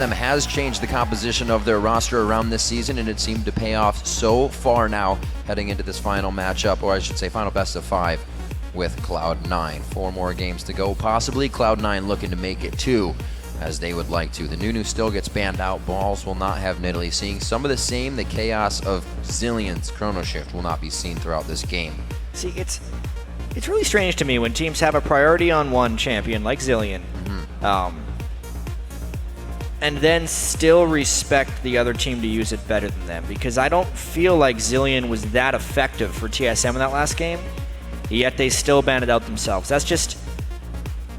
TSM has changed the composition of their roster around this season, and it seemed to pay off so far now heading into this final matchup, or I should say final best of 5 with Cloud9. 4 more games to go, possibly. Cloud9 looking to make it 2 as they would like to. The Nunu still gets banned out. Balls will not have Nidalee. Seeing some of the same, the chaos of Zillion's Chrono Shift will not be seen throughout this game. See, it's really strange to me when teams have a priority on one champion like Zillion, and then still respect the other team to use it better than them, because I don't feel like Zillion was that effective for TSM in that last game, yet they still banned it out themselves. That's just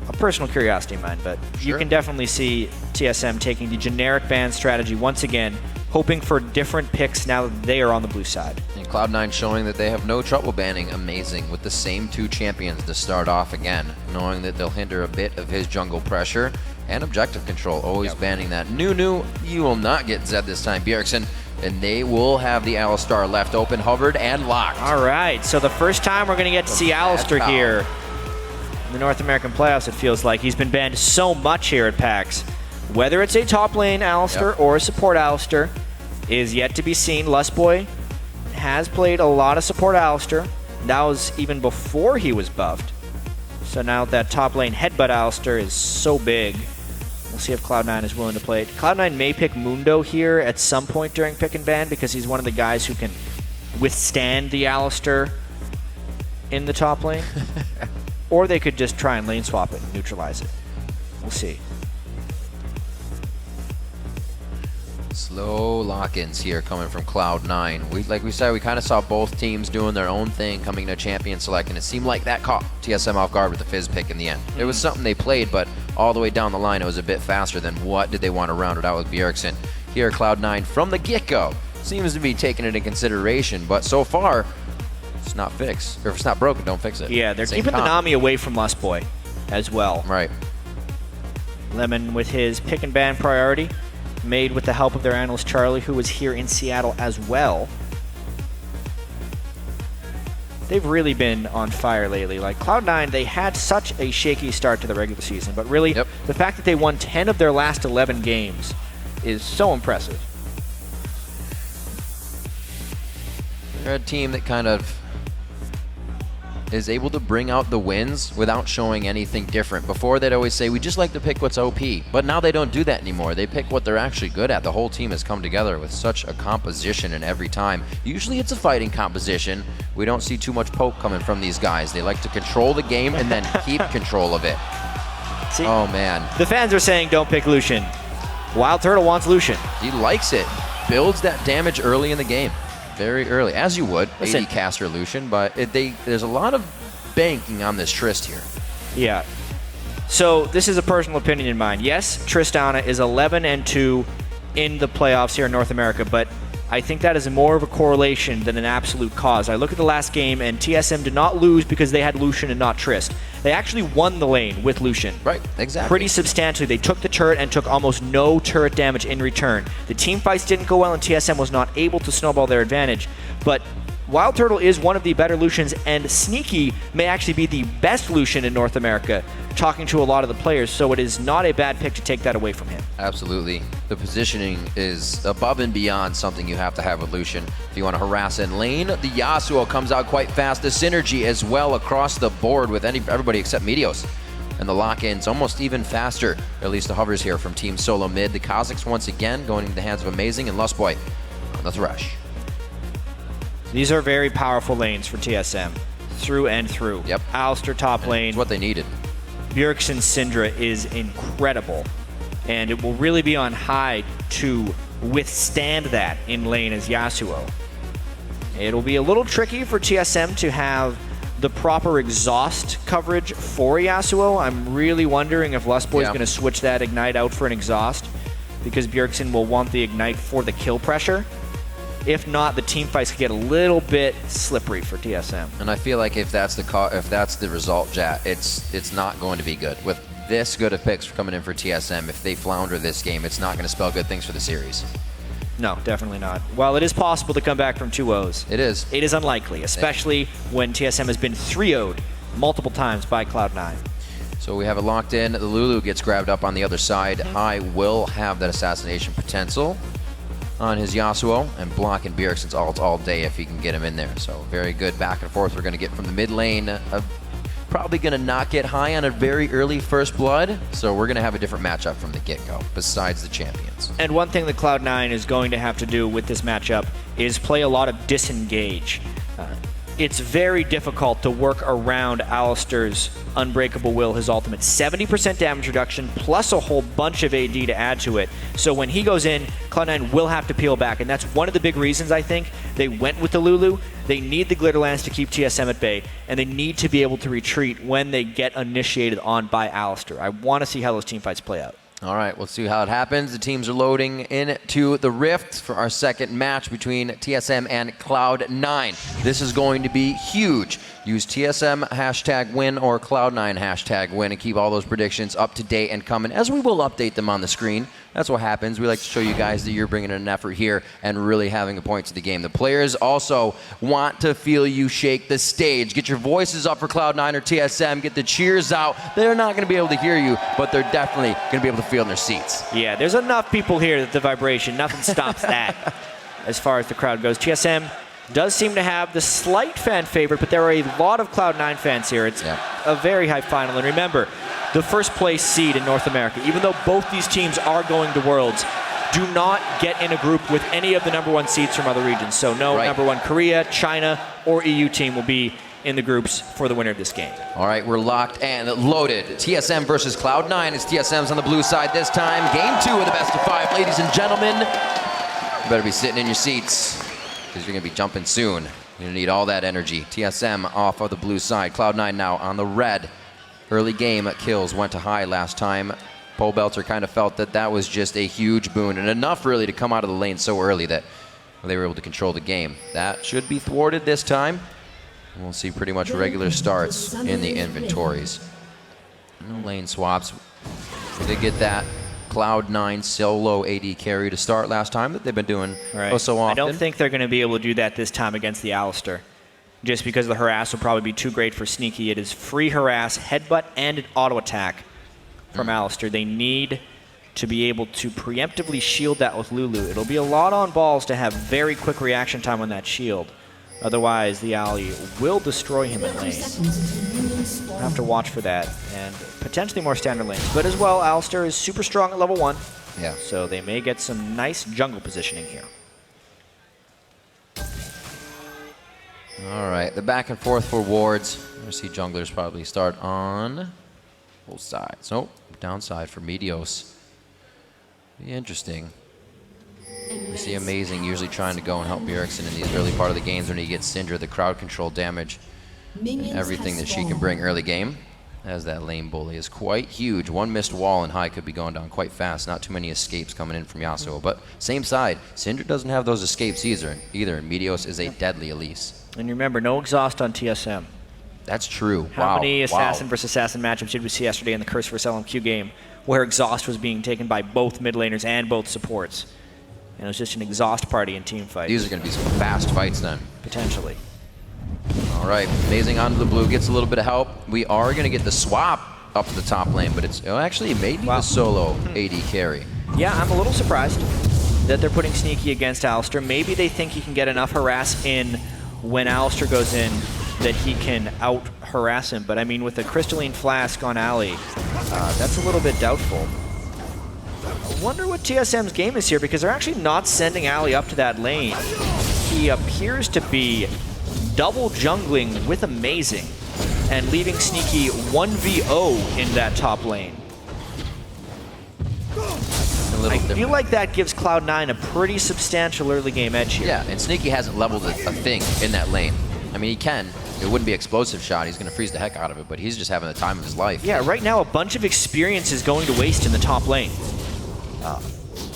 a personal curiosity of mine, but you can definitely see TSM taking the generic ban strategy once again, hoping for different picks now that they are on the blue side. And Cloud9 showing that they have no trouble banning Amazing with the same 2 champions to start off again, knowing that they'll hinder a bit of his jungle pressure and objective control, always banning that. Nunu, you will not get Zed this time, Bjergsen, and they will have the Alistar left open, hovered, and locked. All right, so the first time we're going to get to see Alistar here in the North American playoffs, it feels like. He's been banned so much here at PAX. Whether it's a top lane Alistar or a support Alistar is yet to be seen. Lustboy has played a lot of support Alistar. That was even before he was buffed. So now that top lane headbutt Alistar is so big, we'll see if Cloud9 is willing to play it. Cloud9 may pick Mundo here at some point during pick and ban because he's one of the guys who can withstand the Alistar in the top lane. Or they could just try and lane swap it and neutralize it. We'll see. Slow lock-ins here coming from Cloud9. Like we said, we kind of saw both teams doing their own thing, coming to champion select, and it seemed like that caught TSM off guard with the Fizz pick in the end. It was something they played, but all the way down the line, it was a bit faster than what did they want to round it out with Bjergsen. Here, Cloud9 from the get-go seems to be taking it into consideration, but so far, it's not fixed. Or if it's not broken, don't fix it. Yeah, they're keeping the Nami away from Lustboy as well. Right. Lemon with his pick and ban priority, made with the help of their analyst Charlie, who was here in Seattle as well. They've really been on fire lately. Like Cloud9, they had such a shaky start to the regular season, but really the fact that they won 10 of their last 11 games is so impressive. They're a team that kind of is able to bring out the wins without showing anything different. Before, they'd always say, we just like to pick what's OP. But now they don't do that anymore. They pick what they're actually good at. The whole team has come together with such a composition in every time. Usually it's a fighting composition. We don't see too much poke coming from these guys. They like to control the game and then keep control of it. See, oh, man. The fans are saying don't pick Lucian. WildTurtle wants Lucian. He likes it. Builds that damage early in the game. Very early, as you would, Listen, AD caster Lucian, but there's a lot of banking on this Trist here. Yeah. So this is a personal opinion in mine. Yes, Tristana is 11-2 in the playoffs here in North America, but I think that is more of a correlation than an absolute cause. I look at the last game, and TSM did not lose because they had Lucian and not Trist. They actually won the lane with Lucian. Right, exactly. Pretty substantially. They took the turret and took almost no turret damage in return. The team fights didn't go well, and TSM was not able to snowball their advantage. But WildTurtle is one of the better Lucians, and Sneaky may actually be the best Lucian in North America, talking to a lot of the players, so it is not a bad pick to take that away from him. Absolutely. The positioning is above and beyond something you have to have with Lucian. If you want to harass in lane, the Yasuo comes out quite fast. The synergy as well across the board with everybody except Meteos. And the lock-in's almost even faster. At least the hovers here from Team Solomid. The Kha'Zix once again going into the hands of Amazing, and Lustboy on the Thresh. These are very powerful lanes for TSM, through and through. Yep. Alistar top lane. It's what they needed. Bjergsen's Syndra is incredible, and it will really be on high to withstand that in lane as Yasuo. It'll be a little tricky for TSM to have the proper exhaust coverage for Yasuo. I'm really wondering if Lustboy is going to switch that Ignite out for an exhaust, because Bjergsen will want the Ignite for the kill pressure. If not, the team fights could get a little bit slippery for TSM. And I feel like if that's the result, Jat, it's not going to be good. With this good of picks coming in for TSM, if they flounder this game, it's not going to spell good things for the series. No, definitely not. While it is possible to come back from 2-0s, it is unlikely, especially when TSM has been 3-0'd multiple times by Cloud9. So we have it locked in. The Lulu gets grabbed up on the other side. I will have that assassination potential on his Yasuo and blocking Bjergsen's ult all day if he can get him in there. So very good back and forth we're going to get from the mid lane. Probably going to not get high on a very early first blood, so we're going to have a different matchup from the get-go, besides the champions. And one thing that Cloud9 is going to have to do with this matchup is play a lot of disengage. It's very difficult to work around Alistar's Unbreakable Will, his ultimate. 70% damage reduction, plus a whole bunch of AD to add to it. So when he goes in, Cloud9 will have to peel back, and that's one of the big reasons, I think, they went with the Lulu. They need the Glitterlands to keep TSM at bay, and they need to be able to retreat when they get initiated on by Alistar. I want to see how those teamfights play out. All right, we'll see how it happens. The teams are loading into the Rift for our second match between TSM and Cloud9. This is going to be huge. Use TSM #win or Cloud9 #win and keep all those predictions up to date and coming, as we will update them on the screen. That's what happens. We like to show you guys that you're bringing in an effort here and really having a point to the game. The players also want to feel you shake the stage. Get your voices up for Cloud9 or TSM. Get the cheers out. They're not going to be able to hear you, but they're definitely going to be able to feel in their seats. Yeah, there's enough people here that the vibration, nothing stops that as far as the crowd goes. TSM does seem to have the slight fan favorite, but there are a lot of Cloud9 fans here. It's a very high final. And remember, the first place seed in North America, even though both these teams are going to Worlds, do not get in a group with any of the #1 seeds from other regions. So no #1 Korea, China, or EU team will be in the groups for the winner of this game. All right, we're locked and loaded. TSM versus Cloud9. It's TSM's on the blue side this time. Game 2 of the best of 5, ladies and gentlemen. You better be sitting in your seats, because you're going to be jumping soon. You're going to need all that energy. TSM off of the blue side. Cloud9 now on the red. Early game kills went to high last time. Pole Belter kind of felt that that was just a huge boon, and enough really to come out of the lane so early that they were able to control the game. That should be thwarted this time. We'll see pretty much regular starts in the inventories. No lane swaps. They get that Cloud9 solo AD carry to start last time that they've been doing so often. I don't think they're going to be able to do that this time against the Alistar, just because the harass will probably be too great for Sneaky. It is free harass, headbutt, and an auto attack from Alistar. They need to be able to preemptively shield that with Lulu. It'll be a lot on balls to have very quick reaction time on that shield. Otherwise, the ally will destroy him in lane. We'll have to watch for that, and potentially more standard lanes. But as well, Alistar is super strong at level 1. Yeah. So they may get some nice jungle positioning here. All right, the back and forth for wards. I see junglers probably start on both sides. Nope, downside for Meteos. Be interesting. We see Amazing usually trying to go and help Bjergsen in these early part of the games when he gets Syndra, the crowd control damage, and everything that she can bring early game, as that lane bully is quite huge. One missed wall and high could be going down quite fast. Not too many escapes coming in from Yasuo, but same side, Syndra doesn't have those escapes either, and Meteos is a deadly Elise. And remember, no exhaust on TSM. That's true. How many assassin versus assassin matchups did we see yesterday in the Curse vs LMQ game where exhaust was being taken by both mid laners and both supports? And it was just an exhaust party in team fights. These are going to be some fast fights then. Potentially. All right, Amazing onto the blue, gets a little bit of help. We are going to get the swap up to the top lane, but it's actually maybe the solo AD carry. Yeah, I'm a little surprised that they're putting Sneaky against Alistar. Maybe they think he can get enough harass in when Alistar goes in that he can out-harass him. But I mean, with a Crystalline Flask on Ali, that's a little bit doubtful. I wonder what TSM's game is here, because they're actually not sending Ali up to that lane. He appears to be double jungling with Amazing and leaving Sneaky 1v0 in that top lane. I feel like that gives Cloud9 a pretty substantial early game edge here. Yeah, and Sneaky hasn't leveled a thing in that lane. I mean, he can. It wouldn't be explosive shot. He's going to freeze the heck out of it, but he's just having the time of his life. Yeah, right now a bunch of experience is going to waste in the top lane.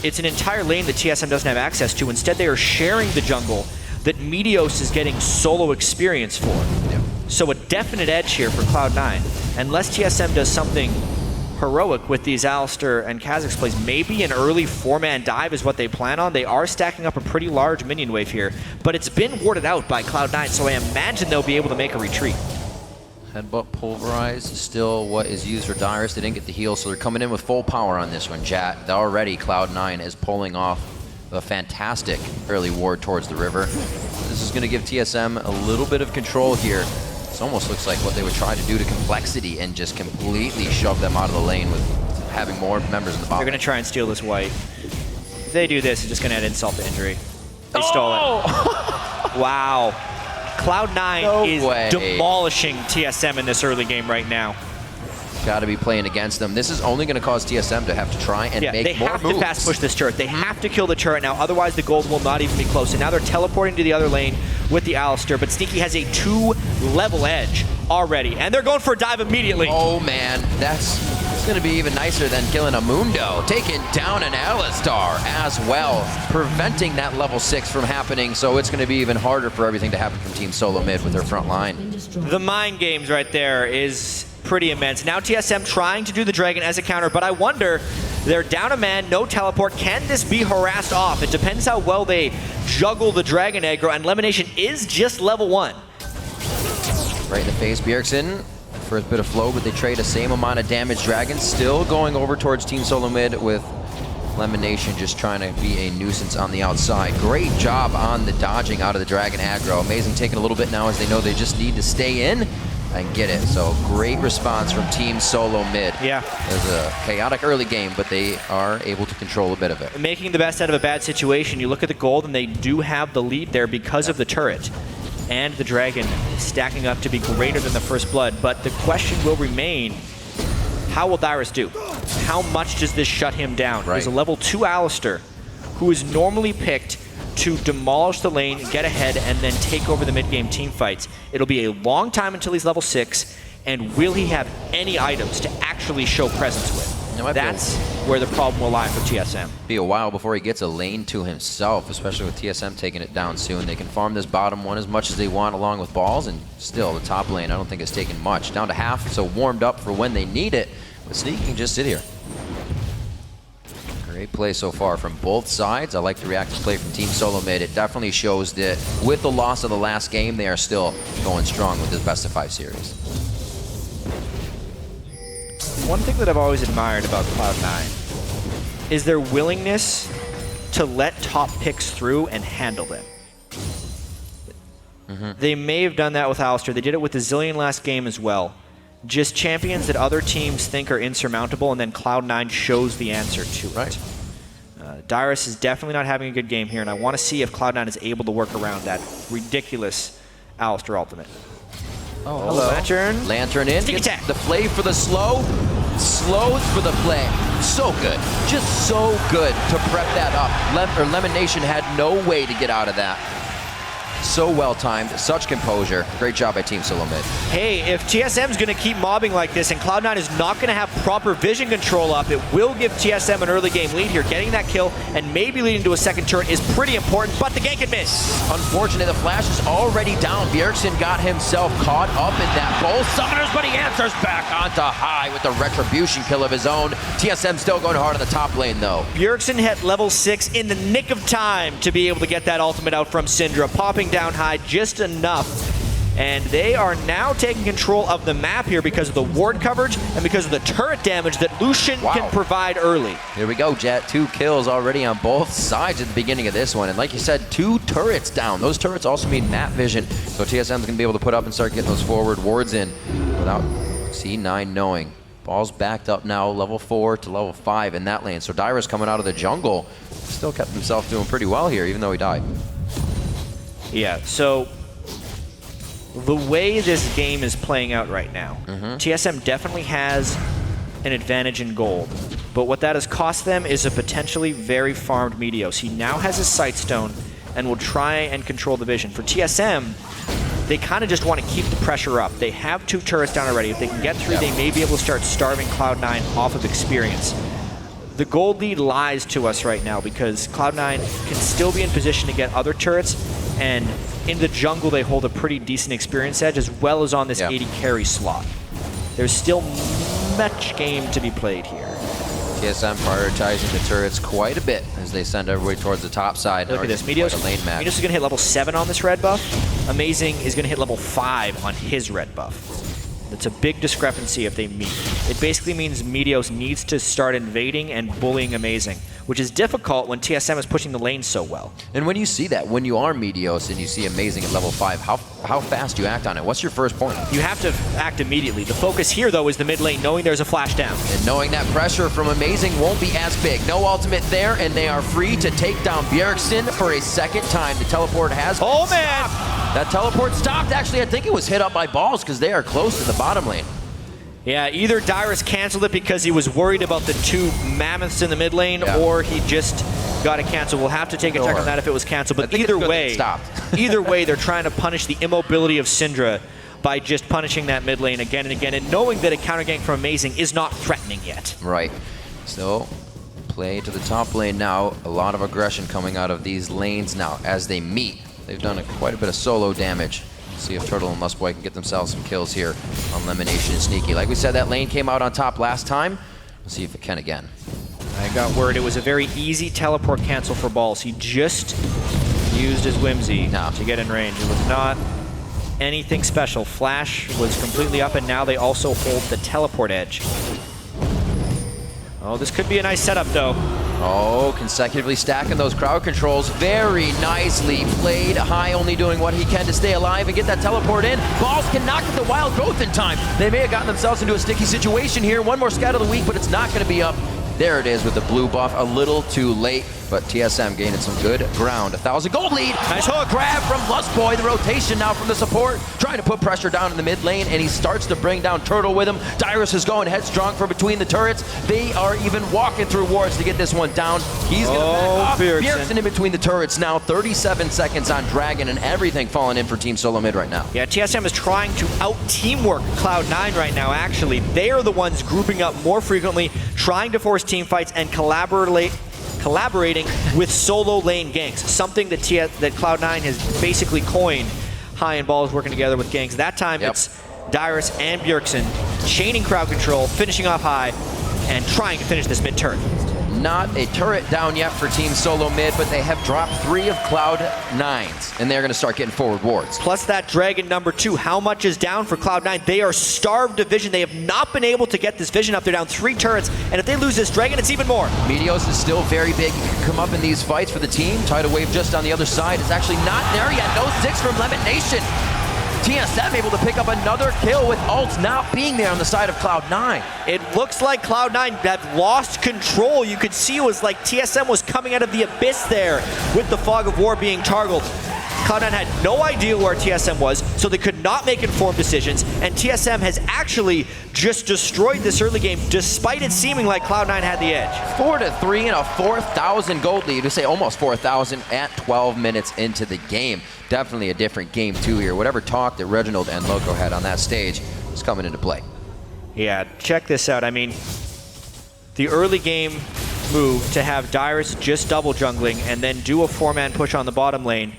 It's an entire lane that TSM doesn't have access to. Instead, they are sharing the jungle that Meteos is getting solo experience for. Yeah. So a definite edge here for Cloud9. Unless TSM does something heroic with these Alistar and Kha'Zix plays, maybe an early 4-man dive is what they plan on. They are stacking up a pretty large minion wave here, but it's been warded out by Cloud9, so I imagine they'll be able to make a retreat. Headbutt Pulverize is still what is used for Dyrus. They didn't get the heal, so they're coming in with full power on this one, chat. Already Cloud9 is pulling off a fantastic early ward towards the river. This is going to give TSM a little bit of control here. This almost looks like what they would try to do to Complexity and just completely shove them out of the lane with having more members in the bottom. They're going to try and steal this white. If they do this, it's just going to add insult to injury. They stole it. Wow. Cloud9 is demolishing TSM in this early game right now. Got to be playing against them. This is only going to cause TSM to have to try and make more moves. They have to fast push this turret. They have to kill the turret now, otherwise the gold will not even be close. And now they're teleporting to the other lane with the Alistar, but Sneaky has a 2-level edge already, and they're going for a dive immediately. Oh man, that's going to be even nicer than killing a Mundo. Taking down an Alistar as well, preventing that level 6 from happening, so it's going to be even harder for everything to happen from Team Solomid with their front line. The mind games right there is pretty immense. Now TSM trying to do the Dragon as a counter, but I wonder, they're down a man, no teleport. Can this be harassed off? It depends how well they juggle the Dragon aggro, and LemonNation is just level 1. Right in the face, Bjergsen. First bit of flow, but they trade the same amount of damage. Dragon still going over towards Team Solomid with LemonNation just trying to be a nuisance on the outside. Great job on the dodging out of the Dragon aggro. Amazing taking a little bit now as they know they just need to stay in and get it. So great response from Team Solomid. Yeah. It was a chaotic early game, but they are able to control a bit of it. Making the best out of a bad situation. You look at the gold and they do have the lead there because of the turret. And the Dragon stacking up to be greater than the First Blood. But the question will remain, how will Dyrus do? How much does this shut him down? Right. He's a level 2 Alistar who is normally picked to demolish the lane, get ahead, and then take over the mid-game team fights. It'll be a long time until he's level 6, and will he have any items to actually show presence with? That's where the problem will lie for TSM. Be a while before he gets a lane to himself, especially with TSM taking it down soon. They can farm this bottom one as much as they want along with balls, and still the top lane I don't think it's taken much. Down to half, so warmed up for when they need it, but Sneaky can just sit here. Great play so far from both sides. I like the reactive play from Team Solomid. It definitely shows that with the loss of the last game, they are still going strong with this best of 5 series. One thing that I've always admired about Cloud9 is their willingness to let top picks through and handle them. They may have done that with Alistar. They did it with the Zillion last game as well. Just champions that other teams think are insurmountable, and then Cloud9 shows the answer to it. Right. Dyrus is definitely not having a good game here, and I want to see if Cloud9 is able to work around that ridiculous Alistar ultimate. Oh, hello. Lantern. Lantern in. Sneak attack. The play for the slow. Slows for the play. So good. Just so good to prep that up. LemonNation had no way to get out of that. So well timed, such composure. Great job by Team Solomid. Hey, if TSM's going to keep mobbing like this and Cloud9 is not going to have proper vision control up, it will give TSM an early game lead here. Getting that kill and maybe leading to a second turret is pretty important, but the gank can miss. Unfortunately, the flash is already down. Bjergsen got himself caught up in that bowl. Summoners, but he answers back onto high with the retribution kill of his own. TSM still going hard on the top lane, though. Bjergsen hit level 6 in the nick of time to be able to get that ultimate out from Syndra, popping down high just enough, and they are now taking control of the map here because of the ward coverage and because of the turret damage that Lucian can provide early. Here we go, Jet. 2 kills already on both sides at the beginning of this one, and like you said, 2 turrets down. Those turrets also mean map vision, so TSM's gonna be able to put up and start getting those forward wards in without C9 knowing. Ball's backed up now, level 4 to level 5 in that lane, so Dyrus coming out of the jungle still kept himself doing pretty well here, even though he died. Yeah, so the way this game is playing out right now, TSM definitely has an advantage in gold, but what that has cost them is a potentially very farmed Meteos. He now has his Sightstone and will try and control the vision. For TSM, they kind of just want to keep the pressure up. They have 2 turrets down already. If they can get through, they may be able to start starving Cloud9 off of experience. The gold lead lies to us right now because Cloud9 can still be in position to get other turrets, and in the jungle they hold a pretty decent experience edge as well as on this AD carry slot. There's still much game to be played here. TSM prioritizing the turrets quite a bit as they send everybody towards the top side. Look at this, Meteos is going to hit level 7 on this red buff. Amazing is going to hit level 5 on his red buff. It's a big discrepancy if they meet. It basically means Meteos needs to start invading and bullying Amazing, which is difficult when TSM is pushing the lane so well. And when you see that, when you are Meteos and you see Amazing at level 5, how fast do you act on it? What's your first point? You have to act immediately. The focus here, though, is the mid lane, knowing there's a flash down. And knowing that pressure from Amazing won't be as big. No ultimate there, and they are free to take down Bjergsen for a second time. The teleport has Oh, man! That teleport stopped. Actually, I think it was hit up by balls because they are close to the bottom lane. Yeah, either Dyrus canceled it because he was worried about the 2 mammoths in the mid lane, or he just got it canceled. We'll have to take a check on that if it was canceled. But either way, either way, they're trying to punish the immobility of Syndra by just punishing that mid lane again and again, and knowing that a counter gank from Amazing is not threatening yet. Right. So, play to the top lane now. A lot of aggression coming out of these lanes now as they meet. They've done quite a bit of solo damage. See if Turtle and Lustboy can get themselves some kills here on LemonNation and Sneaky. Like we said, that lane came out on top last time. We'll see if it can again. I got word it was a very easy teleport cancel for balls. He just used his whimsy to get in range. It was not anything special. Flash was completely up, and now they also hold the teleport edge. Oh, this could be a nice setup, though. Oh, consecutively stacking those crowd controls. Very nicely played. High only doing what he can to stay alive and get that teleport in. Balls cannot get the wild growth in time. They may have gotten themselves into a sticky situation here. One more scat of the week, but it's not going to be up. There it is with the blue buff. A little too late, but TSM gaining some good ground. 1,000 gold lead. Nice hook. Grab from Lustboy. The rotation now from the support. Trying to put pressure down in the mid lane, and he starts to bring down Turtle with him. Dyrus is going headstrong from between the turrets. They are even walking through wards to get this one down. He's going to back off. Bjergsen in between the turrets now. 37 seconds on Dragon, and everything falling in for Team Solomid right now. Yeah, TSM is trying to out-teamwork Cloud9 right now, actually. They are the ones grouping up more frequently, trying to force team fights and collaborating with solo lane ganks, something that Cloud9 has basically coined. High and Balls working together with ganks. That time it's Dyrus and Bjergsen chaining crowd control, finishing off High, and trying to finish this mid turret. Not a turret down yet for Team Solo Mid, but they have dropped 3 of Cloud9's, and they're going to start getting forward wards. Plus that Dragon number 2. How much is down for Cloud9? They are starved of vision. They have not been able to get this vision up. They're down 3 turrets, and if they lose this Dragon, it's even more. Meteos is still very big. He can come up in these fights for the team. Tidal Wave just on the other side is actually not there yet. No 6 from LemonNation. TSM able to pick up another kill with ults not being there on the side of Cloud9. It looks like Cloud9 have lost control. You could see it was like TSM was coming out of the abyss there with the Fog of War being targeted. Cloud9 had no idea where TSM was, so they could not make informed decisions, and TSM has actually just destroyed this early game, despite it seeming like Cloud9 had the edge. 4-3 and a 4,000 gold lead. To say almost 4,000 at 12 minutes into the game. Definitely a different game too here. Whatever talk that Reginald and Loco had on that stage is coming into play. Yeah, check this out. I mean, the early game move to have Dyrus just double jungling and then do a 4-man push on the bottom lane.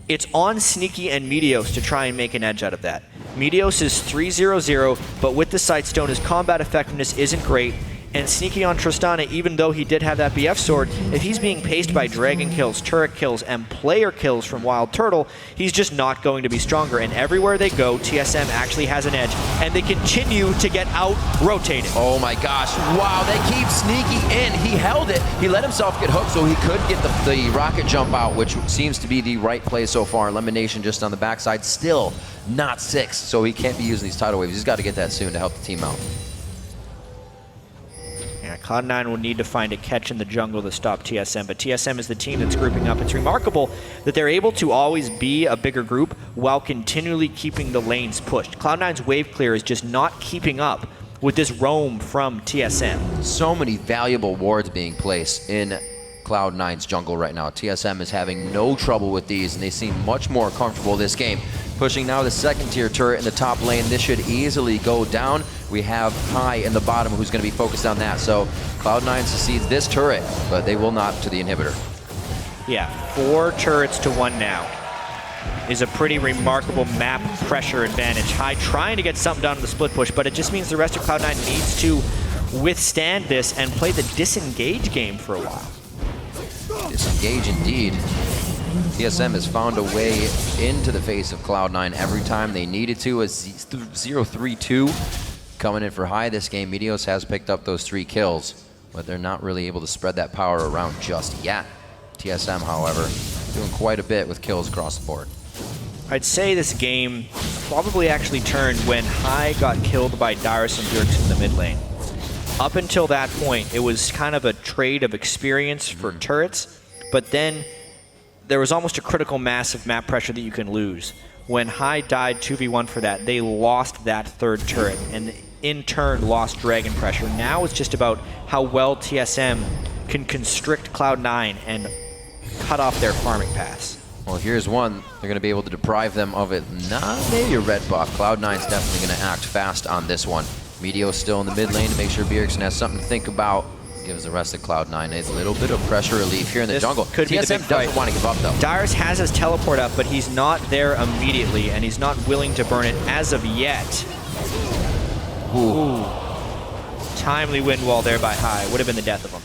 It's on Sneaky and Meteos to try and make an edge out of that. Meteos is 3-0-0, but with the Sightstone, his combat effectiveness isn't great. And Sneaky on Tristana, even though he did have that BF sword, if he's being paced by Dragon kills, turret kills, and player kills from WildTurtle, he's just not going to be stronger. And everywhere they go, TSM actually has an edge. And they continue to get out-rotated. Oh my gosh, wow, they keep Sneaky in. He held it. He let himself get hooked so he could get the rocket jump out, which seems to be the right play so far. LemonNation just on the backside, still not 6, so he can't be using these tidal waves. He's got to get that soon to help the team out. Yeah, Cloud9 will need to find a catch in the jungle to stop TSM, but TSM is the team that's grouping up. It's remarkable that they're able to always be a bigger group while continually keeping the lanes pushed. Cloud9's wave clear is just not keeping up with this roam from TSM. So many valuable wards being placed in Cloud9's jungle right now. TSM is having no trouble with these, and they seem much more comfortable this game. Pushing now the 2nd tier turret in the top lane. This should easily go down. We have High in the bottom who's going to be focused on that. So Cloud9 succeeds this turret, but they will not to the inhibitor. Yeah, 4 turrets to 1 now is a pretty remarkable map pressure advantage. High trying to get something done in the split push, but it just means the rest of Cloud9 needs to withstand this and play the disengage game for a while. Disengage indeed. TSM has found a way into the face of Cloud9 every time they needed to. A 0-3-2 coming in for high this game. Meteos has picked up those 3 kills, but they're not really able to spread that power around just yet. TSM, however, doing quite a bit with kills across the board. I'd say this game probably actually turned when High got killed by Dyrus and Bjergsen in the mid lane. Up until that point, it was kind of a trade of experience for turrets, but then there was almost a critical mass of map pressure that you can lose. When High died 2v1 for that, they lost that 3rd turret and in turn lost dragon pressure. Now it's just about how well TSM can constrict Cloud9 and cut off their farming pass. Well, here's one. They're going to be able to deprive them of it. Not maybe a red buff. Cloud9's definitely going to act fast on this one. Meteos still in the mid lane to make sure Bjergsen has something to think about. Gives the rest of Cloud9 a little bit of pressure relief here in the jungle. TSM doesn't want to give up, though. Dyrus has his teleport up, but he's not there immediately, and he's not willing to burn it as of yet. Ooh. Timely wind wall there by High. Would have been the death of him.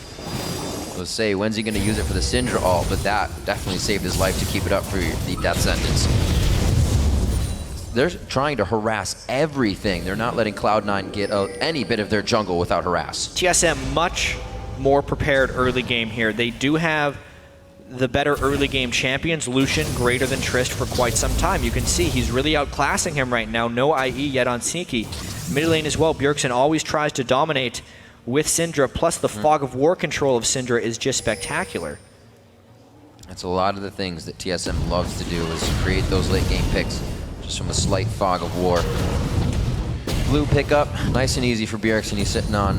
Let's say, when's he going to use it for the Syndra ult? But that definitely saved his life to keep it up for the death sentence. They're trying to harass everything. They're not letting Cloud9 get any bit of their jungle without harass. TSM much more prepared early game here. They do have the better early game champions, Lucian greater than Trist for quite some time. You can see he's really outclassing him right now. No IE yet on Sneaky. Mid lane as well, Bjergsen always tries to dominate with Syndra, plus the fog of war control of Syndra is just spectacular. That's a lot of the things that TSM loves to do, is create those late game picks just from a slight fog of war. Blue pickup, nice and easy for Bjergsen. He's sitting on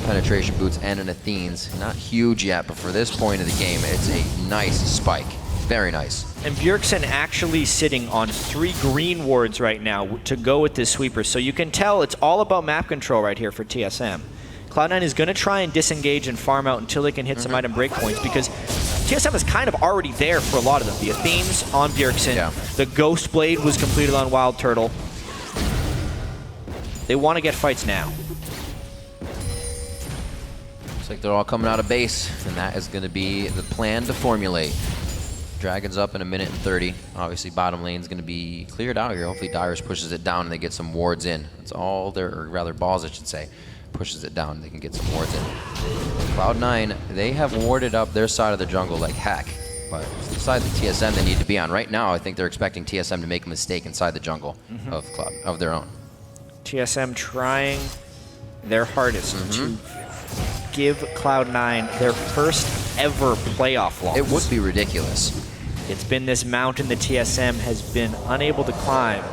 penetration boots and an Athene's. Not huge yet, but for this point of the game, it's a nice spike. Very nice. And Bjergsen actually sitting on 3 green wards right now to go with this sweeper. So you can tell it's all about map control right here for TSM. Cloud9 is going to try and disengage and farm out until they can hit some item breakpoints, because TSM is kind of already there for a lot of them. The Athene's on Bjergsen. Yeah. The Ghost Blade was completed on WildTurtle. They want to get fights now. Looks like they're all coming out of base, and that is going to be the plan to formulate. Dragon's up in 1:30. Obviously, bottom lane's going to be cleared out here. Hopefully, Dyrus pushes it down and they get some wards in. That's all their, or rather, balls, I should say. Pushes it down, they can get some wards in. Cloud9, they have warded up their side of the jungle like heck, but it's the side of the TSM they need to be on. Right now, I think they're expecting TSM to make a mistake inside the jungle of their own. TSM trying their hardest to give Cloud9 their first ever playoff loss. It would be ridiculous. It's been this mountain that TSM has been unable to climb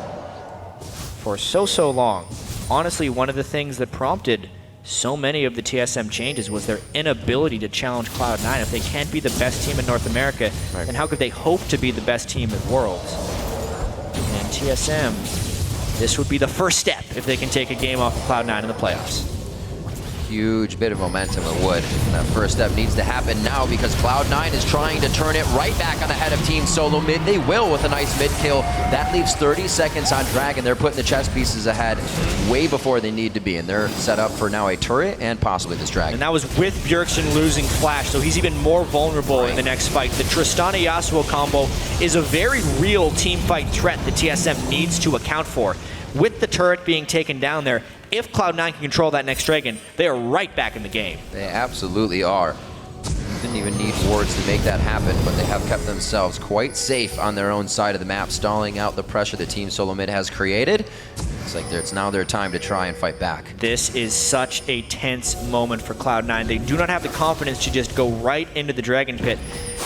for so long. Honestly, one of the things that prompted so many of the TSM changes was their inability to challenge Cloud9. If they can't be the best team in North America, then how could they hope to be the best team at Worlds? And TSM, this would be the first step if they can take a game off of Cloud9 in the playoffs. Huge bit of momentum it would. That first step needs to happen now, because Cloud9 is trying to turn it right back on the head of Team Solomid. They will with a nice mid kill. That leaves 30 seconds on Dragon. They're putting the chess pieces ahead way before they need to be, and they're set up for now a turret and possibly this Dragon. And that was with Bjergsen losing Flash, so he's even more vulnerable in the next fight. The Tristana Yasuo combo is a very real team fight threat that TSM needs to account for. With the turret being taken down there, if Cloud9 can control that next Dragon, they are right back in the game. They absolutely are. Didn't even need wards to make that happen, but they have kept themselves quite safe on their own side of the map, stalling out the pressure that Team Solomid has created. It's like it's now their time to try and fight back. This is such a tense moment for Cloud9. They do not have the confidence to just go right into the Dragon Pit.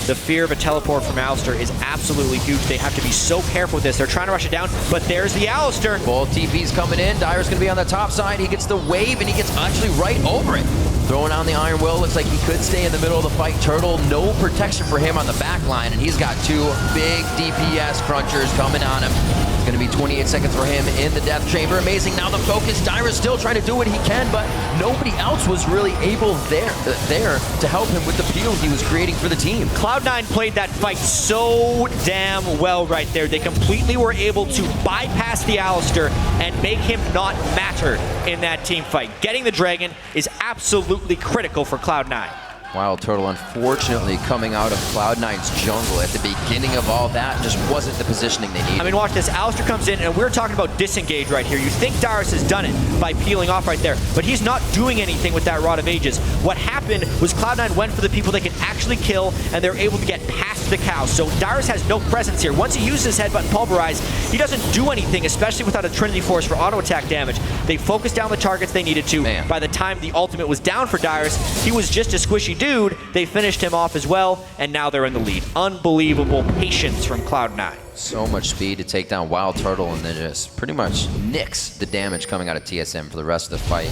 The fear of a teleport from Alistar is absolutely huge. They have to be so careful with this. They're trying to rush it down, but there's the Alistar. Full TP's coming in. Dyrus going to be on the top side. He gets the wave, and he gets actually right over it. Throwing on the Iron Will. Looks like he could stay in the middle of the fight. Turtle, no protection for him on the back line, and he's got 2 big DPS crunchers coming on him. It's going to be 28 seconds for him in the death chamber. Amazing. Now the focus. Dyrus still trying to do what he can, but nobody else was really able there to help him with the peel he was creating for the team. Cloud9 played that fight so damn well right there. They completely were able to bypass the Alistar and make him not matter in that team fight. Getting the Dragon is absolutely critical for Cloud9. WildTurtle, unfortunately, coming out of Cloud9's jungle at the beginning of all that, just wasn't the positioning they needed. I mean, watch this. Alistar comes in, and we're talking about disengage right here. You think Dyrus has done it by peeling off right there, but he's not doing anything with that Rod of Ages. What happened was Cloud9 went for the people they can actually kill, and they're able to get past the cow. So Dyrus has no presence here. Once he uses his headbutt and pulverize, he doesn't do anything, especially without a Trinity Force for auto attack damage. They focused down the targets they needed to. Man. By the time the ultimate was down for Dyrus, he was just a squishy dude. They finished him off as well, and now they're in the lead. Unbelievable patience from Cloud9. So much speed to take down WildTurtle, and then just pretty much nix the damage coming out of TSM for the rest of the fight.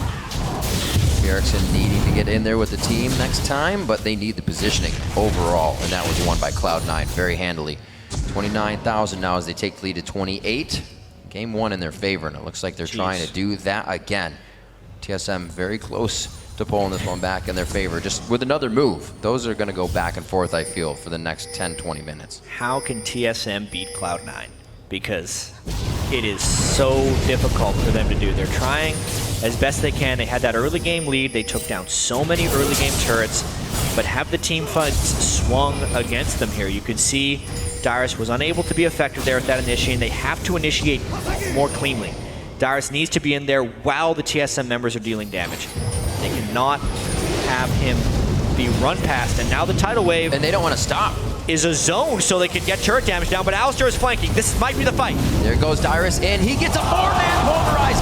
Bjergsen needing to get in there with the team next time, but they need the positioning overall, and that was won by Cloud9 very handily. 29,000 now as they take the lead to 28. Game one in their favor, and it looks like they're trying to do that again. TSM very close to pulling this one back in their favor, just with another move. Those are going to go back and forth, I feel, for the next 10-20 minutes. How can TSM beat Cloud9? Because it is so difficult for them to do. They're trying as best they can. They had that early game lead. They took down so many early game turrets, but have the team fights swung against them here. You can see Dyrus was unable to be effective there at that initiation. They have to initiate more cleanly. Dyrus needs to be in there while the TSM members are dealing damage. They cannot have him be run past, and now the tidal wave... And they don't want to stop. ...is a zone so they can get turret damage down, but Alistar is flanking. This might be the fight. There goes Dyrus in. He gets a 4-man pulverize.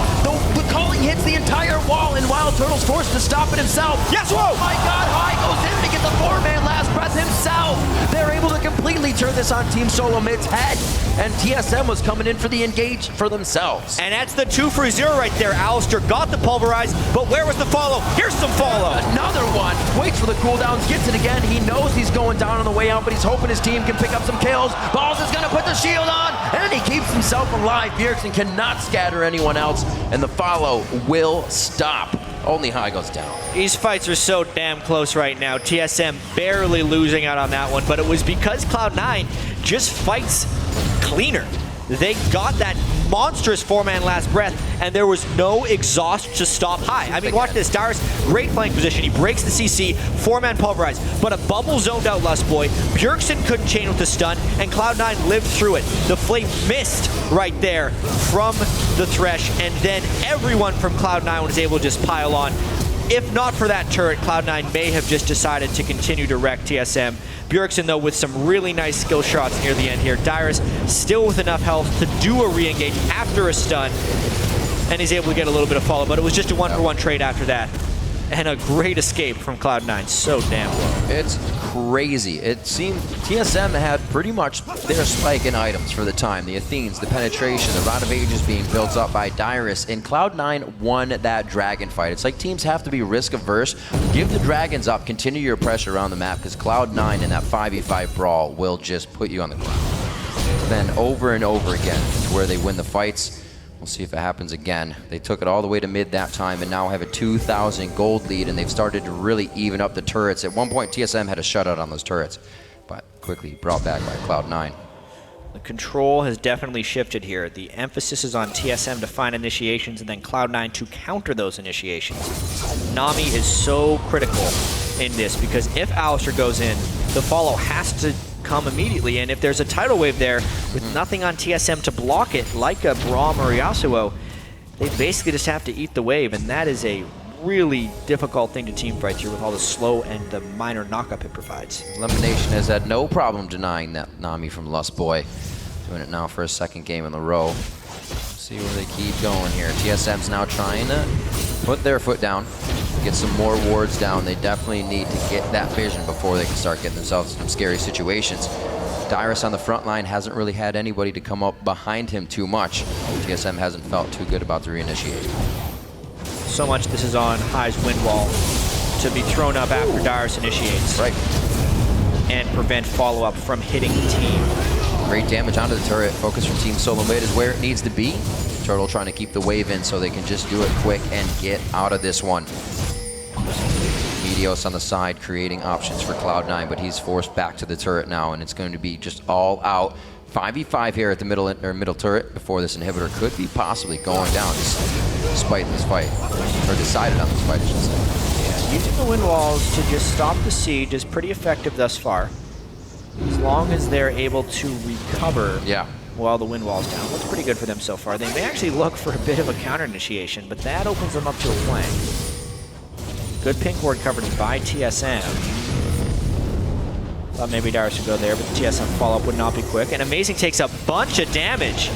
The calling hits the entire wall, and WildTurtle's forced to stop it himself. Yasuo! Oh my god, High goes in to get the 4-man last breath himself. They're able to completely turn this on Team Solomid's head, and TSM was coming in for the engage for themselves. And that's the 2 for 0 right there. Alistar got the pulverize, but where was the follow? Here's some follow. Another one. Waits for the cooldowns, gets it again. He knows he's going down on the way out, but he's hoping his team can pick up some kills. Balls is going to put the shield on, and he keeps himself alive. Bjergsen cannot scatter anyone else, and the follow will stop. Only High goes down. These fights are so damn close right now. TSM barely losing out on that one, but it was because Cloud9 just fights cleaner. They got that monstrous 4-man last breath, and there was no exhaust to stop High. I mean, watch this. Dyrus, great flank position. He breaks the CC, 4-man pulverize, but a bubble zoned out Lustboy. Bjergsen couldn't chain with the stun, and Cloud9 lived through it. The flame missed right there from the Thresh, and then everyone from Cloud9 was able to just pile on. If not for that turret, Cloud9 may have just decided to continue to wreck TSM. Bjergsen, though, with some really nice skill shots near the end here. Dyrus still with enough health to do a re-engage after a stun, and he's able to get a little bit of follow, but it was just a 1-for-1 trade after that. And a great escape from Cloud9. So damn low. It's crazy. It seemed TSM had pretty much their spike in items for the time. The Athenes, the penetration, the Rod of Ages being built up by Dyrus, and Cloud9 won that dragon fight. It's like teams have to be risk averse. Give the dragons up, continue your pressure around the map, because Cloud9 in that 5v5 brawl will just put you on the ground. Then over and over again to where they win the fights. We'll see if it happens again. They took it all the way to mid that time and now have a 2,000 gold lead, and they've started to really even up the turrets. At one point, TSM had a shutout on those turrets, but quickly brought back by Cloud9. The control has definitely shifted here. The emphasis is on TSM to find initiations and then Cloud9 to counter those initiations. Nami is so critical in this because if Alistar goes in, the follow has to come immediately, and if there's a tidal wave there with nothing on TSM to block it, like a Braum or Yasuo, they basically just have to eat the wave, and that is a really difficult thing to teamfight through with all the slow and the minor knockup it provides. LemonNation has had no problem denying that Nami from Lustboy. Doing it now for a second game in a row. See where they keep going here. TSM's now trying to put their foot down, get some more wards down. They definitely need to get that vision before they can start getting themselves in some scary situations. Dyrus on the front line hasn't really had anybody to come up behind him too much. TSM hasn't felt too good about the reinitiate. So much this is on High's wind wall to be thrown up after Dyrus initiates. Right. And prevent follow-up from hitting the team. Great damage onto the turret. Focus from Team Solomid is where it needs to be. Turtle trying to keep the wave in so they can just do it quick and get out of this one. Meteos on the side creating options for Cloud9, but he's forced back to the turret now, and it's going to be just all out. 5v5 here at the middle turret before this inhibitor could be possibly going down despite this fight, or decided on this fight, I should say. using the wind walls to just stop the siege is pretty effective thus far. As long as they're able to recover while the wind wall's down. Looks pretty good for them so far. They may actually look for a bit of a counter initiation, but that opens them up to a flank. Good pink ward coverage by TSM. Thought maybe Dyrus would go there, but the TSM follow-up would not be quick. And Amazing takes a bunch of damage.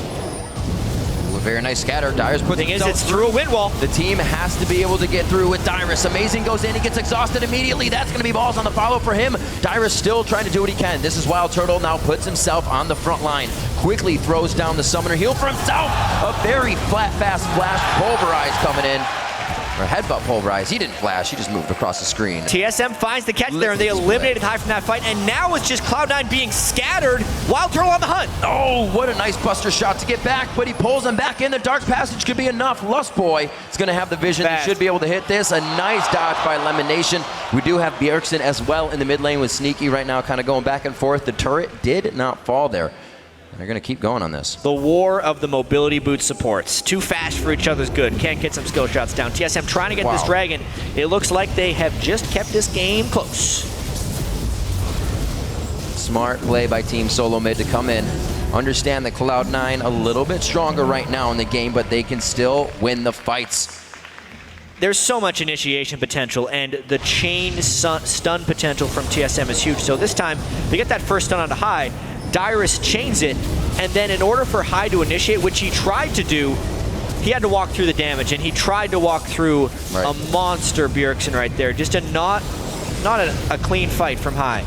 A very nice scatter. Dyrus puts Thing is, it's through a wind wall. The team has to be able to get through with Dyrus. Amazing goes in, he gets exhausted immediately. That's going to be balls on the follow for him. Dyrus still trying to do what he can. This is WildTurtle, now puts himself on the front line. Quickly throws down the summoner. Heal for himself. A very flat, fast flash. Pulverize coming in. Or headbutt Pulverize. He didn't flash, he just moved across the screen. TSM finds the catch there, and they eliminated High from that fight, and now it's just Cloud9 being scattered. WildTurtle on the hunt. Oh, what a nice buster shot to get back, but he pulls him back in. The Dark Passage could be enough. Lustboy is going to have the vision. He should be able to hit this. A nice dodge by LemonNation. We do have Bjergsen as well in the mid lane with Sneaky right now, kind of going back and forth. The turret did not fall there. They're going to keep going on this. The war of the mobility boot supports. Too fast for each other's good. Can't get some skill shots down. TSM trying to get this dragon. It looks like they have just kept this game close. Smart play by Team Solomid to come in. Understand that Cloud9 a little bit stronger right now in the game, but they can still win the fights. There's so much initiation potential, and the chain stun potential from TSM is huge. So this time, they get that first stun onto High. Dyrus chains it, and then in order for High to initiate, which he tried to do, he had to walk through the damage, and he tried to walk through a monster Bjergsen right there. Just a not a clean fight from High.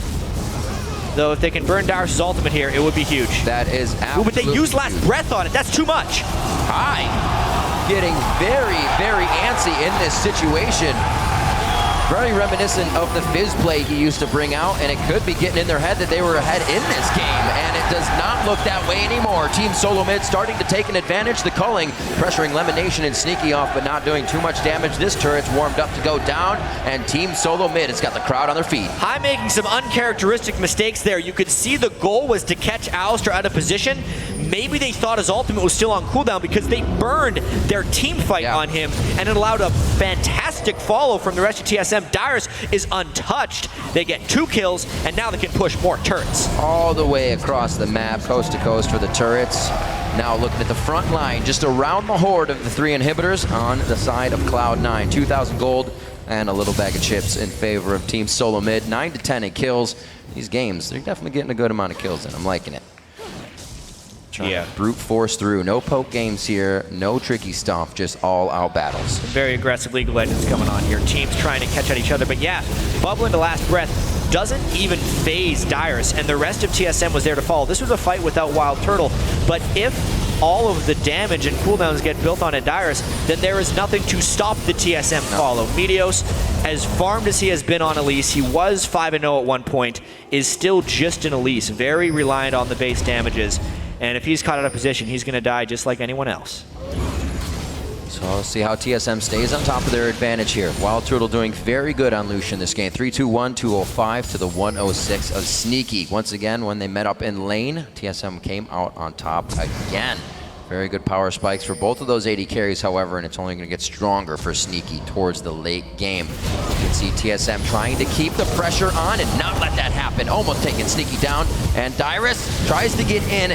Though if they can burn Dyrus' ultimate here, it would be huge. That is absolutely but they used last breath on it. That's too much. High getting very, very antsy in this situation. Very reminiscent of the Fizz play he used to bring out, and it could be getting in their head that they were ahead in this game, and it does not look that way anymore. Team Solomid starting to take an advantage. The culling, pressuring LemonNation and Sneaky off, but not doing too much damage. This turret's warmed up to go down, and Team Solomid has got the crowd on their feet. High making some uncharacteristic mistakes there. You could see the goal was to catch Alistar out of position. Maybe they thought his ultimate was still on cooldown because they burned their team fight on him, and it allowed a fantastic follow from the rest of TSM. Dyrus is untouched. They get 2 kills, and now they can push more turrets. All the way across the map, coast to coast for the turrets. Now looking at the front line, just around the horde of the 3 inhibitors on the side of Cloud9. 2,000 gold and a little bag of chips in favor of Team Solomid. 9 to 10 in kills. These games, they're definitely getting a good amount of kills in. I'm liking it. Trying to brute force through. No poke games here, no tricky stuff, just all-out battles. Very aggressive League of Legends going on here. Teams trying to catch at each other, but yeah, bubbling to last breath doesn't even phase Dyrus, and the rest of TSM was there to follow. This was a fight without WildTurtle, but if all of the damage and cooldowns get built on a Dyrus, then there is nothing to stop the TSM follow. Meteos, as farmed as he has been on Elise, he was 5-0 at one point, is still just an Elise, very reliant on the base damages. And if he's caught out of position, he's going to die just like anyone else. So let's see how TSM stays on top of their advantage here. WildTurtle doing very good on Lucian this game. 3-2-1, 205 to the 106 of Sneaky. Once again, when they met up in lane, TSM came out on top again. Very good power spikes for both of those AD carries, however, and it's only going to get stronger for Sneaky towards the late game. You can see TSM trying to keep the pressure on and not let that happen. Almost taking Sneaky down, and Dyrus tries to get in.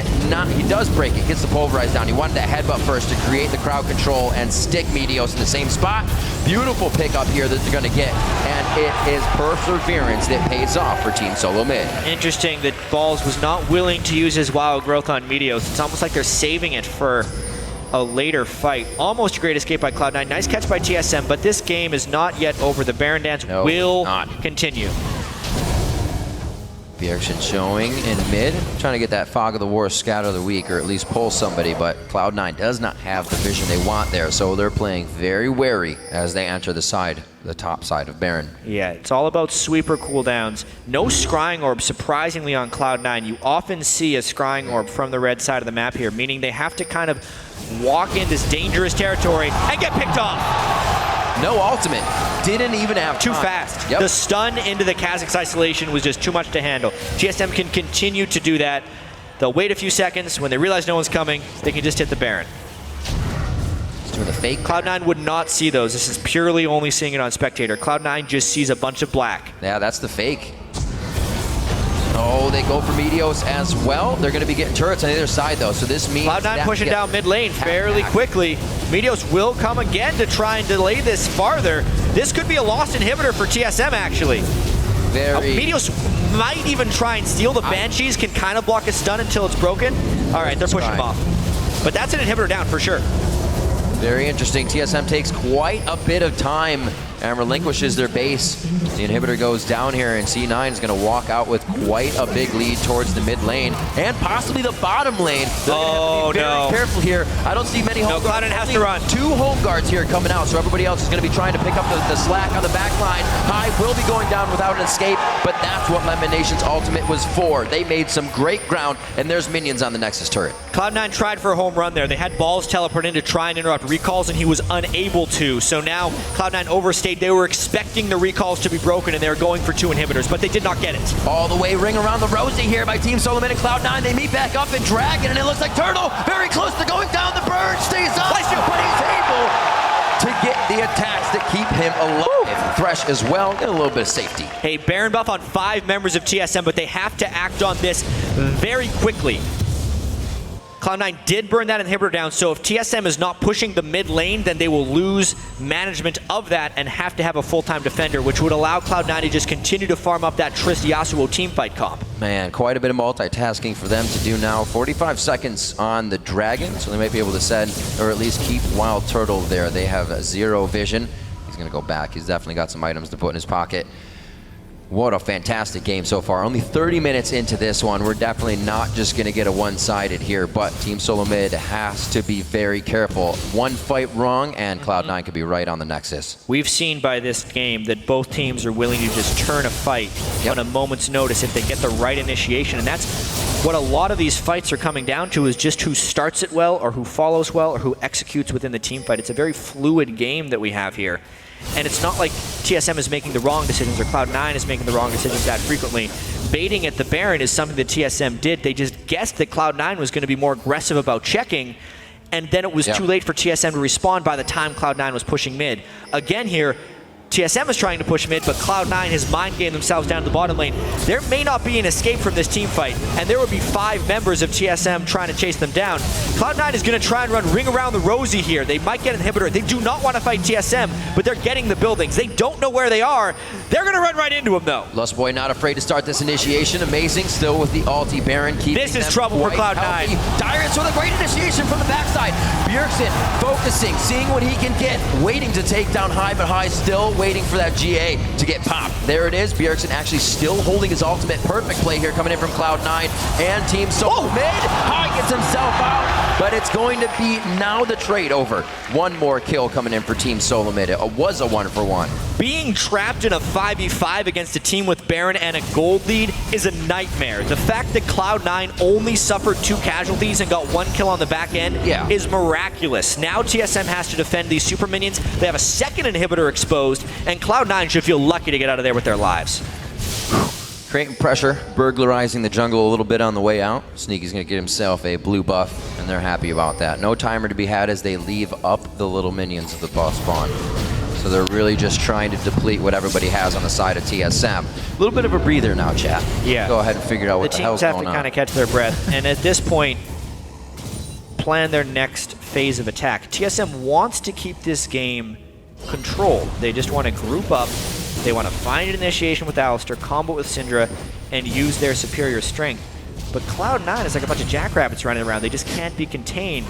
He does break it, gets the Pulverize down. He wanted that headbutt first to create the crowd control and stick Meteos in the same spot. Beautiful pickup here that they're going to get, and it is perseverance that pays off for Team Solomid. Interesting that Balls was not willing to use his wild growth on Meteos. It's almost like they're saving it for a later fight. Almost a great escape by Cloud9. Nice catch by TSM, but this game is not yet over. The Baron Dance will continue. Bjergsen showing in mid, trying to get that Fog of the War scatter of the week, or at least pull somebody, but Cloud9 does not have the vision they want there, so they're playing very wary as they enter the top side of Baron. Yeah, it's all about sweeper cooldowns. No scrying orb, surprisingly, on Cloud9. You often see a scrying orb from the red side of the map here, meaning they have to kind of walk in this dangerous territory and get picked off. No ultimate. Didn't even have too fast. The stun into the Kha'Zix isolation was just too much to handle. TSM can continue to do that. They'll wait a few seconds. When they realize no one's coming, they can just hit the Baron. doing the fake. Cloud9 would not see those. This is purely only seeing it on Spectator. Cloud9 just sees a bunch of black. Yeah, that's the fake. Oh, they go for Meteos as well. They're going to be getting turrets on the other side, though. So this means Cloud9 pushing down mid lane fairly quickly. Meteos will come again to try and delay this farther. This could be a lost inhibitor for TSM, actually. Meteos might even try and steal. The Banshees can kind of block a stun until it's broken. All right, they're pushing him off. But that's an inhibitor down for sure. Very interesting. TSM takes quite a bit of time and relinquishes their base. The inhibitor goes down here, and C9 is going to walk out with quite a big lead towards the mid lane and possibly the bottom lane. Oh, no. Very careful here. I don't see many home guards. Cloud9 has to run. 2 home guards here coming out, so everybody else is going to be trying to pick up the slack on the back line. High will be going down without an escape, but that's what LemonNation's ultimate was for. They made some great ground, and there's minions on the Nexus turret. Cloud9 tried for a home run there. They had balls teleport in to try and interrupt recalls, and he was unable to. So now Cloud9 overstayed. They were expecting the recalls to be broken, and they were going for 2 inhibitors, but they did not get it. All the way ring around the rosy here by Team Solomid and Cloud9. They meet back up in Dragon, and it looks like Turtle very close to going down. The burn stays up, but he's able to get the attacks that keep him alive. Thresh as well, get a little bit of safety. Hey, Baron buff on 5 members of TSM, but they have to act on this very quickly. Cloud9 did burn that inhibitor down, so if TSM is not pushing the mid lane, then they will lose management of that and have to have a full-time defender, which would allow Cloud9 to just continue to farm up that Trist Yasuo teamfight comp. Man, quite a bit of multitasking for them to do now. 45 seconds on the Dragon, so they might be able to send, or at least keep WildTurtle there. They have 0 vision. He's going to go back. He's definitely got some items to put in his pocket. What a fantastic game so far. Only 30 minutes into this one. We're definitely not just going to get a one-sided here, but Team Solomid has to be very careful. One fight wrong, and Cloud9 could be right on the Nexus. We've seen by this game that both teams are willing to just turn a fight on a moment's notice if they get the right initiation, and that's what a lot of these fights are coming down to, is just who starts it well, or who follows well, or who executes within the team fight. It's a very fluid game that we have here. And it's not like TSM is making the wrong decisions or Cloud9 is making the wrong decisions that frequently. Baiting at the Baron is something that TSM did. They just guessed that Cloud9 was going to be more aggressive about checking, and then it was too late for TSM to respond by the time Cloud9 was pushing mid. Again here, TSM is trying to push mid, but Cloud9 has mind-gamed themselves down to the bottom lane. There may not be an escape from this team fight, and there will be 5 members of TSM trying to chase them down. Cloud9 is going to try and run ring around the rosy here. They might get an inhibitor. They do not want to fight TSM, but they're getting the buildings. They don't know where they are. They're going to run right into them, though. Lustboy not afraid to start this initiation. Amazing, still with the ulti Baron. This is trouble for Cloud9. Dyrus with a great initiation from the backside. Bjergsen focusing, seeing what he can get, waiting to take down High, but High still waiting for that GA to get popped. There it is. Bjergsen actually still holding his ultimate. Perfect play here coming in from Cloud9 and Team Solomid. High gets himself out, but it's going to be now the trade over. One more kill coming in for Team Solomid. It was a 1-for-1. Being trapped in a 5v5 against a team with Baron and a gold lead is a nightmare. The fact that Cloud9 only suffered 2 casualties and got 1 kill on the back end is miraculous. Now TSM has to defend these super minions. They have a second inhibitor exposed, and Cloud9 should feel lucky to get out of there with their lives. Creating pressure, burglarizing the jungle a little bit on the way out. Sneaky's going to get himself a blue buff, and they're happy about that. No timer to be had as they leave up the little minions of the boss spawn. So they're really just trying to deplete what everybody has on the side of TSM. A little bit of a breather now, chat. Yeah. Go ahead and figure out what the hell's going on. The teams have to kind of catch their breath, and at this point, plan their next phase of attack. TSM wants to keep this game controlled. They just want to group up. They want to find an initiation with Alistar, combo with Syndra, and use their superior strength. But Cloud9 is like a bunch of jackrabbits running around. They just can't be contained.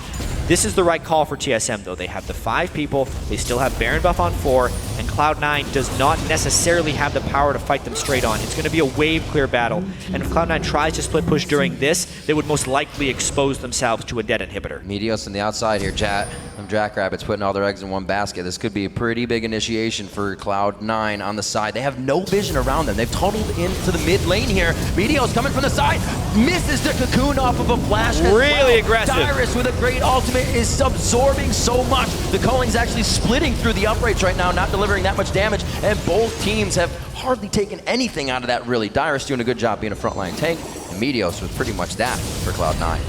This is the right call for TSM, though. They have the 5 people. They still have Baron buff on 4, and Cloud9 does not necessarily have the power to fight them straight on. It's going to be a wave clear battle, and if Cloud9 tries to split push during this, they would most likely expose themselves to a dead inhibitor. Meteos on the outside here, chat. Them jackrabbits putting all their eggs in one basket. This could be a pretty big initiation for Cloud9 on the side. They have no vision around them. They've tunneled into the mid lane here. Meteos coming from the side, misses the cocoon off of a flash. Really aggressive. Dyrus with a great ultimate is absorbing so much. The Culling's actually splitting through the uprights right now, not delivering that much damage, and both teams have hardly taken anything out of that, really. Dyrus doing a good job being a frontline tank, and Meteos with pretty much that for Cloud9.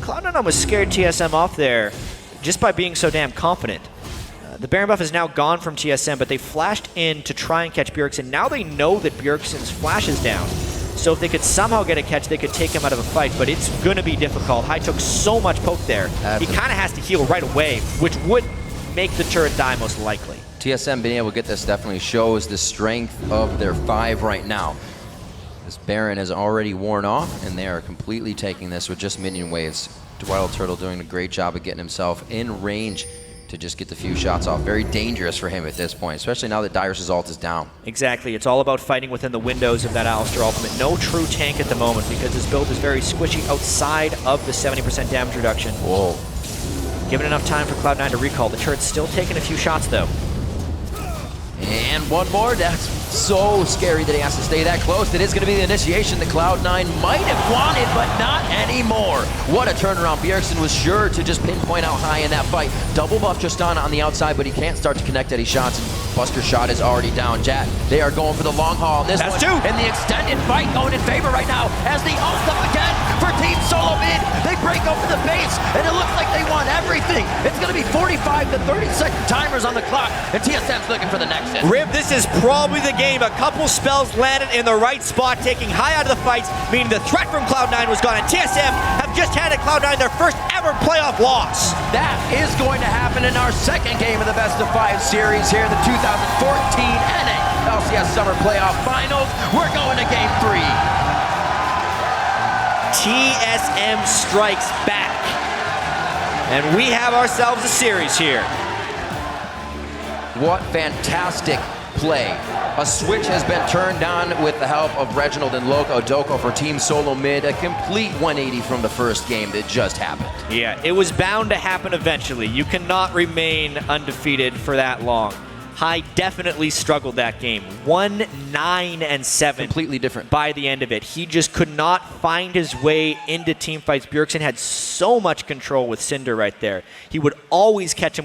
Cloud9 almost scared TSM off there. just by being so damn confident. The Baron buff is now gone from TSM, but they flashed in to try and catch Bjergsen. Now they know that Bjergsen's flash is down. So if they could somehow get a catch, they could take him out of a fight, but it's going to be difficult. Hai took so much poke there. He kind of has to heal right away, which would make the turret die most likely. TSM being able to get this definitely shows the strength of their 5 right now. This Baron is already worn off, and they are completely taking this with just minion waves. WildTurtle doing a great job of getting himself in range to just get the few shots off. Very dangerous for him at this point, especially now that Dyrus' ult is down. Exactly. It's all about fighting within the windows of that Alistar ultimate. No true tank at the moment because his build is very squishy outside of the 70% damage reduction. Whoa. Given enough time for Cloud9 to recall. The turret's still taking a few shots, though. And one more. That's so scary that he has to stay that close. That is going to be the initiation that Cloud9 might have wanted, but not anymore. What a turnaround. Bjergsen was sure to just pinpoint out Hai in that fight. Double buff Tristana on the outside, but he can't start to connect any shots. Buster shot is already down. Jat, they are going for the long haul on this one. And the extended fight going in favor right now as the ult up again for Team Solomid. They break open the base, and it looks like they want everything. It's going to be 45 to 30-second timers on the clock, and TSM's looking for the next hit. Rib, this is probably the game. A couple spells landed in the right spot, taking Hai out of the fights, meaning the threat from Cloud9 was gone, and TSM have just handed Cloud9 their first ever playoff loss. That is going to happen in our second game of the best of 5 series here in the 2014 NA LCS Summer Playoff Finals. We're going to game 3. TSM strikes back, and we have ourselves a series here. What fantastic play. A switch has been turned on with the help of Reginald and Loco Doko for Team Solomid. A complete 180 from the first game that just happened. Yeah, it was bound to happen eventually. You cannot remain undefeated for that long. Hai definitely struggled that game. 1-9-7. Completely different. By the end of it. He just could not find his way into team fights. Bjergsen had so much control with Syndra right there. He would always catch him with